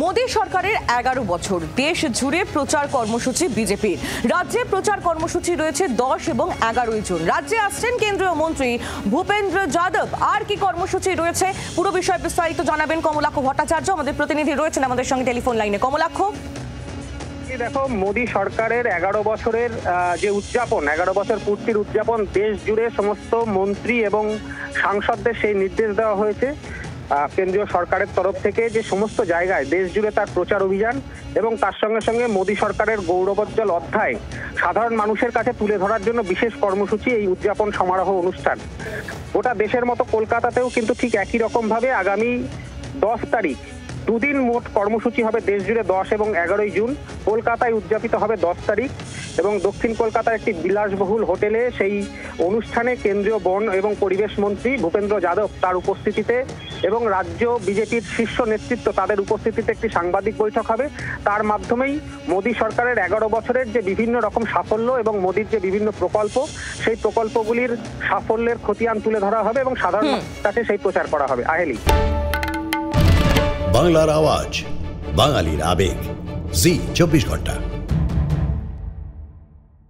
মোদী সরকারের 11 বছর দেশ জুড়ে প্রচার কর্মসূচি বিজেপির। রাজ্যে প্রচার কর্মসূচি রয়েছে 10 এবং 11 জুন। রাজ্যে আসছেন কেন্দ্রীয় মন্ত্রী ভূপেন্দ্র যাদব। আর কি কর্মসূচি রয়েছে পুরো বিষয় বিস্তারিত জানাবেন কমলাক্ষ ভট্টাচার্য, আমাদের প্রতিনিধি রয়েছেন আমাদের সঙ্গে টেলিফোন লাইনে। কমলাক্ষ, দেখো, মোদী সরকারের 11 বছরের যে উদযাপন, 11 বছর পূর্তির উদযাপন দেশ জুড়ে সমস্ত মন্ত্রী এবং সাংসদদের সেই নির্দেশ দেওয়া হয়েছে কেন্দ্রীয় সরকারের তরফ থেকে যে সমস্ত জায়গায় দেশ জুড়ে তার প্রচার অভিযান এবং তার সঙ্গে সঙ্গে মোদী সরকারের গৌরবোজ্জ্বল অধ্যায় সাধারণ মানুষের কাছে তুলে ধরার জন্য বিশেষ কর্মসূচি এই উদযাপন সমারোহ অনুষ্ঠান। গোটা দেশের মতো কলকাতাতেও কিন্তু ঠিক একই রকম ভাবে আগামী 10 তারিখ দুদিন মোট কর্মসূচি হবে দেশ জুড়ে, 10 এবং 11 জুন। কলকাতায় উদযাপিত হবে 10 তারিখ এবং দক্ষিণ কলকাতার একটি বিলাসবহুল হোটেলে সেই অনুষ্ঠানে কেন্দ্রীয় বন এবং পরিবেশ মন্ত্রী ভূপেন্দ্র যাদব তার উপস্থিতিতে এবং রাজ্য বিজেপির শীর্ষ নেতৃত্ব তাদের উপস্থিতিতে একটি সাংবাদিক বৈঠক হবে। তার মাধ্যমেই মোদী সরকারের 11 বছরের যে বিভিন্ন রকম সাফল্য এবং মোদীর যে বিভিন্ন প্রকল্প, সেই প্রকল্পগুলির সাফল্যের খতিয়ান তুলে ধরা হবে এবং সাধারণ মানুষের কাছে সেই প্রচার করা হবে। আহেলি, বাংলার আওয়াজ, বাঙালির আবেগ, জি 24 ঘন্টা।